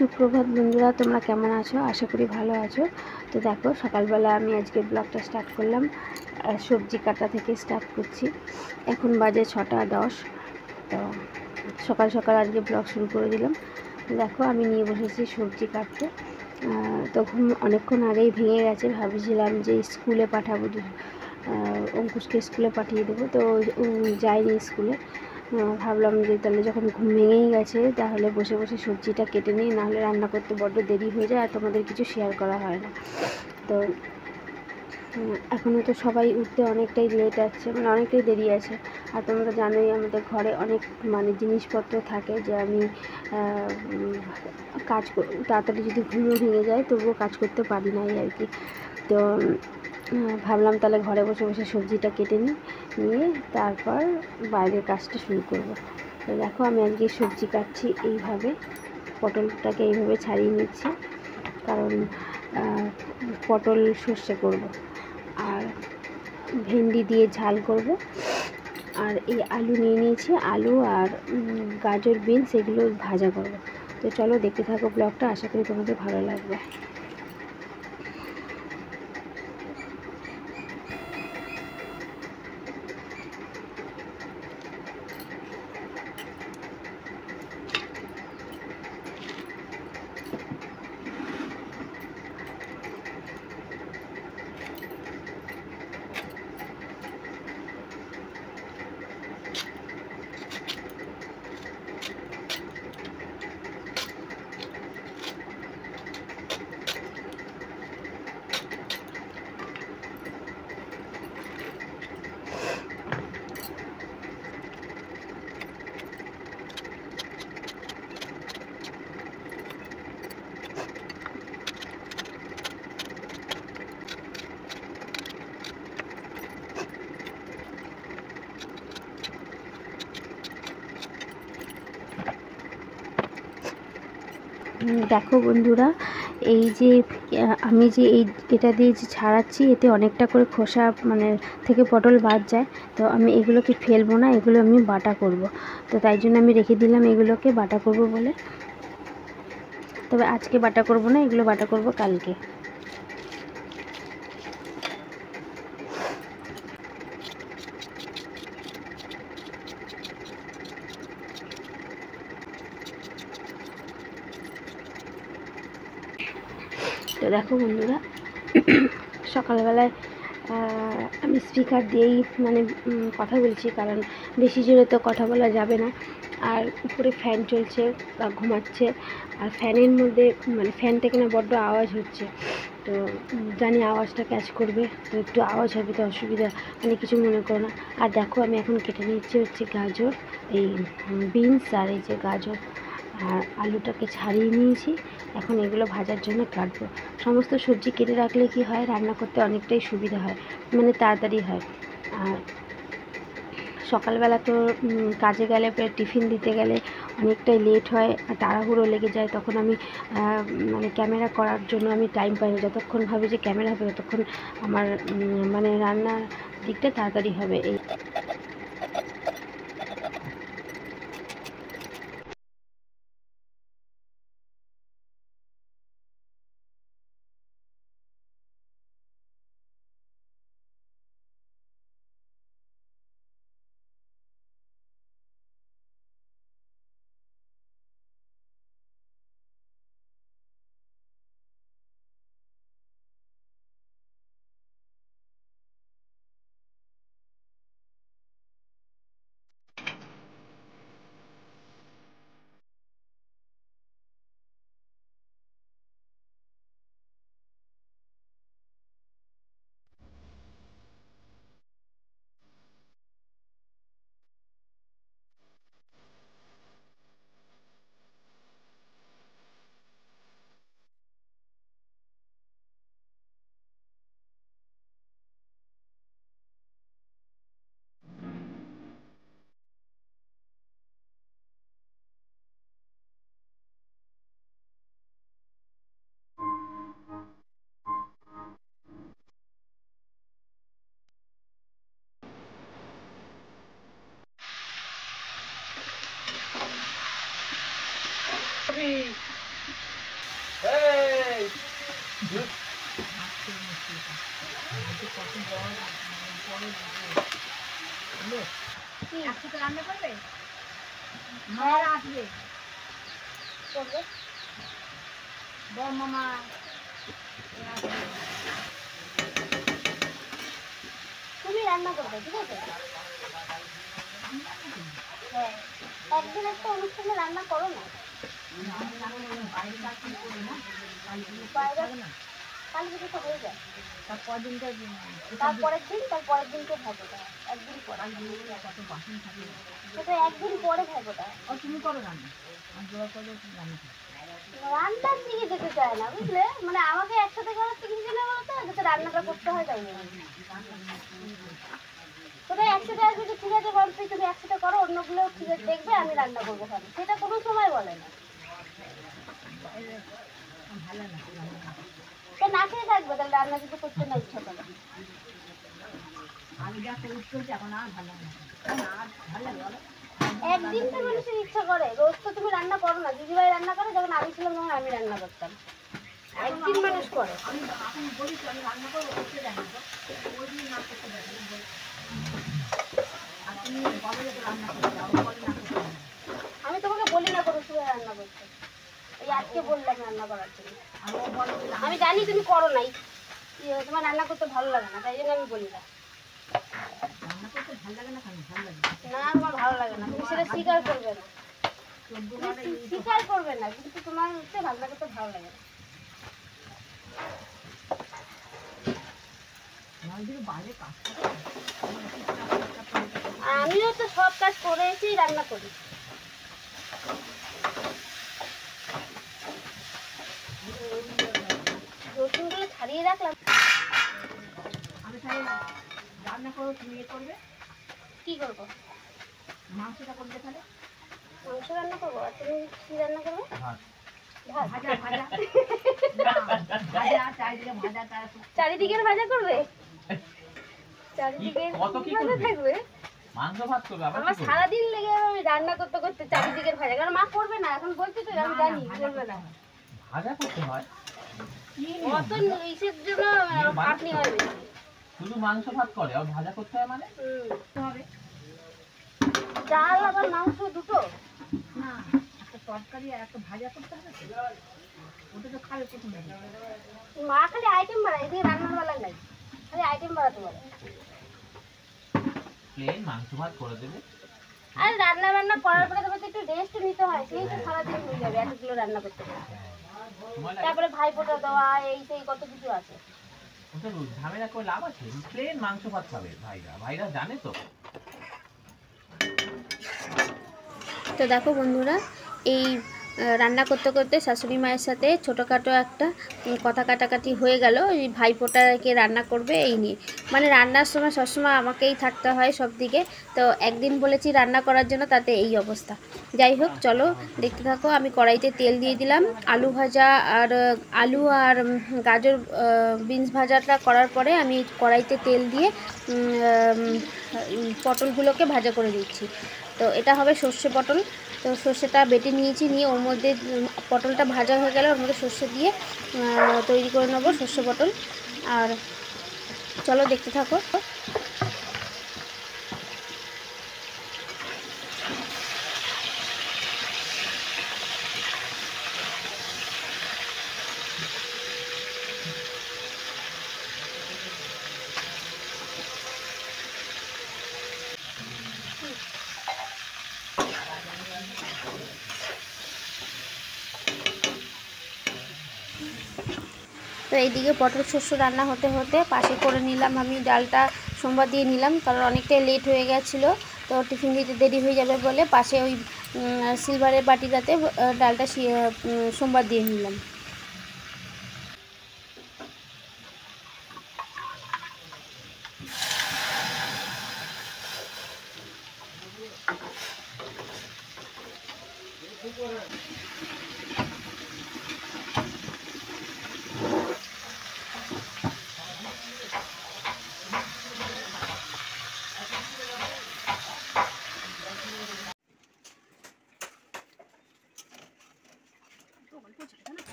সুপ্রভাত বন্ধুরা, তোমরা কেমন আছো? আশা করি ভালো আছো। তো দেখো, সকালবেলা আমি আজকে ব্লগটা স্টার্ট করলাম, সবজি কাটা থেকে স্টার্ট করছি। এখন বাজে 6টা 10। তো সকাল সকাল আজকে ব্লগ শুরু করে দিলাম। দেখো, আমি নিয়ে বসেছি সবজি কাটতে। তো ঘুম অনেকক্ষণ আগেই ভেঙে গেছে। ভাবছিলাম যে স্কুলে পাঠাবো, অঙ্কুশকে স্কুলে পাঠিয়ে দেবো। তো যাইনি স্কুলে। ভাবলাম যে তাহলে যখন ঘুম ভেঙেই গেছে তাহলে বসে বসে সবজিটা কেটে নিই, নাহলে রান্না করতে বড্ড দেরি হয়ে যায় আর তোমাদের কিছু শেয়ার করা হয় না। তো এখনও তো সবাই উঠতে অনেকটাই লেট আছে, মানে অনেকটাই দেরি আছে। আর তোমরা জানোই আমাদের ঘরে অনেক জিনিসপত্র থাকে যে আমি কাজ তাড়াতাড়ি যদি ঘুমও ভেঙে যায় তবুও কাজ করতে পারি না, এই আর কি। তো ভাবলাম তাহলে ঘরে বসে বসে সবজিটা কেটে নিয়ে তারপর বাইরের কাজটা শুরু করব। তো দেখো, আমি আজকে সবজি কাটছি এইভাবে, পটলটাকে এইভাবে ছাড়িয়ে নিচ্ছি, কারণ পটল সর্ষে করব আর ভেন্ডি দিয়ে ঝাল করব। আর এই আলু নিয়ে নিয়েছি, আলু আর গাজর বিনস এগুলো ভাজা করব। তো চলো দেখতে থাকো ব্লগটা, আশা করি তোমাদের ভালো লাগবে। দেখো বন্ধুরা, এই যে আমি যে এটা দিয়ে যে ছাড়াচ্ছি, এতে অনেকটা করে খোসা থেকে পটল বাদ যায়। তো আমি এগুলোকে ফেলবো না, এগুলো আমি বাটা করব। তো তাই জন্য আমি রেখে দিলাম এগুলোকে বাটা করব বলে। তবে আজকে বাটা করব না, এগুলো বাটা করব কালকে। তো দেখো বন্ধুরা, সকালবেলায় আমি স্পিকার দিয়েই কথা বলছি, কারণ বেশি জোরে তো কথা বলা যাবে না। আর উপরে ফ্যান চলছে, ঘুমাচ্ছে, আর ফ্যানের মধ্যে ফ্যান থেকে না বড্ড আওয়াজ হচ্ছে। তো জানি আওয়াজটা ক্যাচ করবে, তো একটু আওয়াজ হবে, তো অসুবিধা কিছু মনে করো না। আর দেখো, আমি এখন কেটে নিচ্ছি হচ্ছে গাজর, এই বিনস আর এই যে গাজর আর আলুটাকে ছাড়িয়ে নিয়েছি। এখন এগুলো ভাজার জন্য কাটবো। সমস্ত সবজি কেটে রাখলে কি হয়, রান্না করতে অনেকটাই সুবিধা হয়, তাড়াতাড়ি হয়। আর সকালবেলা তো কাজে গেলে, টিফিন দিতে গেলে অনেকটাই লেট হয়, তাড়াহুড়ো লেগে যায়। তখন আমি ক্যামেরা করার জন্য আমি টাইম পাই না। যতক্ষণ ভাবি যে ক্যামেরা হবে ততক্ষণ আমার রান্নার দিকটা তাড়াতাড়ি হবে। এই একসাথে রান্না করবে, মারা আসবে, করবে বড় মামা তুমি রান্না করবে, ঠিক আছে? হ্যাঁ, একদিন একটা অনুষ্ঠানে রান্না করো না। বাইরে কাল থেকে তো হয়ে যায়, তারপরের দিনকে ভাগোটা, একদিন পরে, সেটা একদিন পরে ভাগোটা। তুমি করো রান্না, রান্না রান্নার দিকে যেতে চায় না, বুঝলে? মানে আমাকে একসাথে করার থেকে কিছু না, বলতো যাতে রান্নাটা করতে হয় তাই না। তোরা একসাথে আসবে যে ঠিক আছে বলছি তুমি একসাথে করো, অন্যগুলো ঠিক আছে দেখবে, আমি রান্না করবো খালি, সেটা কোনো সময় বলে না। তো না খেয়ে থাকবে তাহলে, রান্না কিছু করতে না ইচ্ছা করে। একদিন তো মানুষের ইচ্ছা করে, রোজ তো তুমি রান্না করো না। দিদিভাই রান্না করে, যখন আমি ছিলাম তখন আমি রান্না করতাম। একদিন মানুষ করে। আমি তোমাকে বলি না কোনো সময় রান্না করতে, এই আজকে বললাম রান্না করার জন্য। আমি জানি তুমি করো নাই, তোমার রান্না করতে ভালো লাগে না, তাই জন্য আমি বলি না। না, আমার ভালো লাগে না, তুমি সেটা স্বীকার করবে না, স্বীকার করবে না, কিন্তু তোমার হচ্ছে রান্না করতে ভালো লাগে না। আমিও তো সব কাজ করে এসেই রান্না করি। রসুনগুলো ছাড়িয়ে রাখলাম। আমি তাহলে রান্না করো, তুমি ইয়ে করবে, কি করবো? মাংসটা করবে তাহলে। মাংস রান্না করবো, আর তুমি কি রান্না করবে? ভাজা ভাজা ভাজা, চারিদিকের ভাজা করবে, চারিদিকে ভাজা থাকবে। মাংস ভাত করবে আবার? আমার সারাদিন লেগে যাবে আমি রান্না করতে করতে চারিদিকের ভাজা, কারণ মা করবে না, এখন বলছি তো আমি জানি করবে না। ভাজা করতে হয়? অত ইসের জন্য খাটনি হয় বেশি। শুধু মাংস ভাত করে আর ভাজা করতে হয় মানে? হবে চাল আবার মাংস দুটো না, একটা তরকারি আর একটা ভাজা করতে হবে, ওটা তো খাবে প্রথমে। মা খালি আইটেম বাড়ায়, এদিকে রান্নার বেলা নাই, খালি আইটেম বাড়াতে পারে। প্লেন মাংস ভাত করে দেবে। আর রান্না বান্না করার পরে তোমাকে একটু রেস্ট নিতে হয়, সেই তো সারাদিন হয়ে যাবে এতগুলো রান্না করতে পারে। তারপরে ভাইফোঁটা দেওয়া, এই সেই কত কিছু আছে। ওটা ঝামেলা করে লাভ আছে? প্লেন মাংস ভাত খাবে ভাইরা, ভাইরা জানে তো। তো দেখো বন্ধুরা, এই রান্না করতে করতে শাশুড়ি মায়ের সাথে ছোটোখাটো একটা কথা কাটাকাটি হয়ে গেল, এই ভাইফোঁটাকে রান্না করবে এই নিয়ে। মানে রান্নার সময় সবসময় আমাকেই থাকতে হয় সব দিকে, তো একদিন বলেছি রান্না করার জন্য, তাতে এই অবস্থা। যাই হোক, চলো দেখতে থাকো। আমি কড়াইতে তেল দিয়ে দিলাম, আলু ভাজা আর আলু আর গাজর বিনস ভাজাটা করার পরে আমি কড়াইতে তেল দিয়ে পটলগুলোকে ভাজা করে দিচ্ছি। তো এটা হবে সর্ষে পটল। তো সর্ষেটা বেটে নিয়েছি, নিয়ে ওর মধ্যে পটলটা ভাজা হয়ে গেলে ওর মধ্যে সর্ষে দিয়ে তৈরি করে নেবো সর্ষে পটল। আর চলো দেখতে থাকো। তো এইদিকে পটল শস্য রান্না হতে হতে পাশে করে নিলাম আমি ডালটা, সোমবার দিয়ে নিলাম, কারণ অনেকটাই লেট হয়ে গেছিলো, তো টিফিন দিতে দেরি হয়ে যাবে বলে পাশে ওই সিলভারের বাটিটাতে ডালটা সোমবার দিয়ে নিলাম।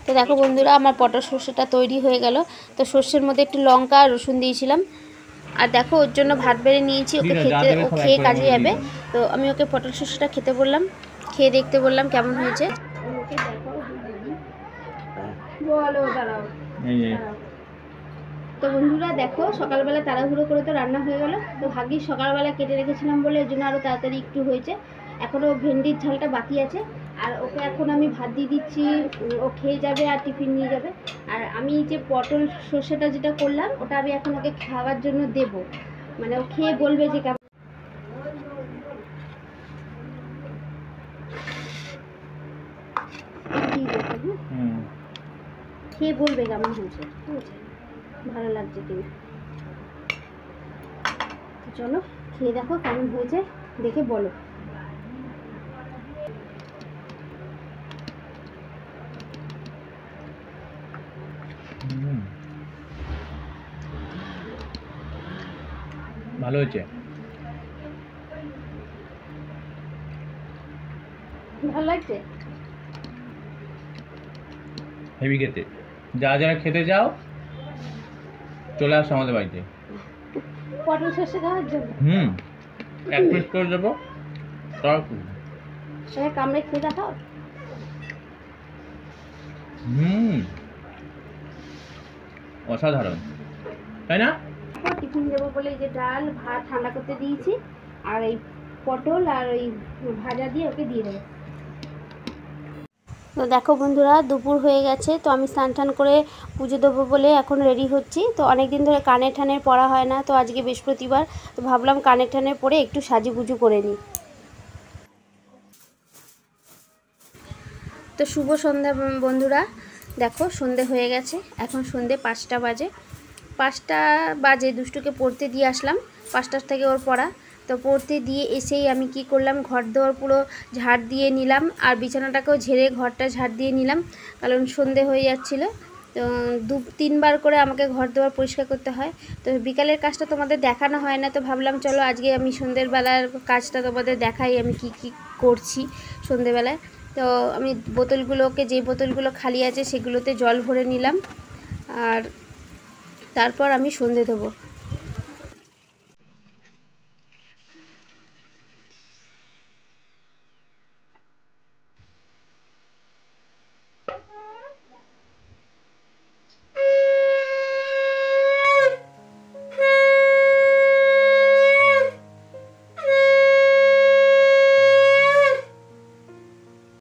তো দেখো বন্ধুরা আমার পটল সর্ষেটা তৈরি হয়ে গেল। তো সর্ষের মধ্যে একটু লঙ্কা আর রসুন দিয়েছিলাম। আর দেখো ওর জন্য ভাত বেড়ে নিয়েছি, ওকে খেতে, ও খেয়ে কাজে যাবে। তো আমি ওকে পটল সর্ষেটা খেতে বললাম, খেয়ে দেখতে বললাম কেমন হয়েছে। তো বন্ধুরা দেখো সকালবেলা তাড়াহুড়ো করে তো রান্না হয়ে গেল। তো ভাগ্যিস সকালবেলা কেটে রেখেছিলাম বলে এর জন্য আরও তাড়াতাড়ি একটু হয়েছে। এখনও ভেন্ডির ঝালটা বাকি আছে। আর ওকে এখন আমি ভাত দিয়ে দিচ্ছি, ও খেয়ে যাবে আর টিফিন নিয়ে যাবে। আর আমি যে পটল সর্ষেটা যেটা করলাম ওটা আমি এখন ওকে খাওয়ার জন্য দেব, মানে ও খেয়ে বলবে যে কেমন। খেয়ে বলবে কেমন হয়েছে, ঠিক আছে, ভালো লাগছে কিনা। চলো খেয়ে দেখো কেমন হয়েছে, দেখে বলো। ভালো হয়েছে, ভালো লাগছে, হেভি খেতে। যারা যারা খেতে চাও চলে আসো আমাদের বাড়িতে। পটল সর্ষে খাওয়ার জন্য এক পিস করে দেবো, সেটা কামড়ে খেয়ে দেখাও। অসাধারণ, তাই না? টিফিন দেবো বলে এই যে ডাল ভাত ঠান্ডা করতে দিয়েছি, আর এই পটল আর ওই ভাজা দিয়ে ওকে দিয়ে দেবো। তো দেখো বন্ধুরা দুপুর হয়ে গেছে। তো আমি স্নান টান করে পুজো দেবো বলে এখন রেডি হচ্ছি। তো অনেক দিন ধরে কানের ঠানের পরা হয় না, তো আজকে বৃহস্পতিবার, তো ভাবলাম কানের ঠানের পরে একটু সাজুগুজু করে নিই। তো শুভ সন্ধ্যা বন্ধুরা, দেখো সন্ধে হয়ে গেছে, এখন সন্ধে 5টা বাজে। 5টা বাজে দুষ্টুকে পড়তে দিয়ে আসলাম, 5টার থেকে ওর পড়া। তো পড়তে দিয়ে এসেই আমি কি করলাম, ঘর দেওয়ার পুরো ঝাড় দিয়ে নিলাম, আর বিছানাটাকেও ঝেড়ে ঘরটা ঝাড় দিয়ে নিলাম, কারণ সন্ধে হয়ে যাচ্ছিলো। তো 2-3 বার করে আমাকে ঘর দেওয়ার পরিষ্কার করতে হয়। তো বিকালের কাজটা তোমাদের দেখানো হয় না, তো ভাবলাম চলো আজকে আমি সন্ধ্যের বেলার কাজটা তোমাদের দেখাই, আমি কি কি করছি সন্ধ্যেবেলায়। তো আমি বোতলগুলোকে, যে বোতলগুলো খালি আছে সেগুলোতে জল ভরে নিলাম, আর তারপর আমি সন্ধে দেবো।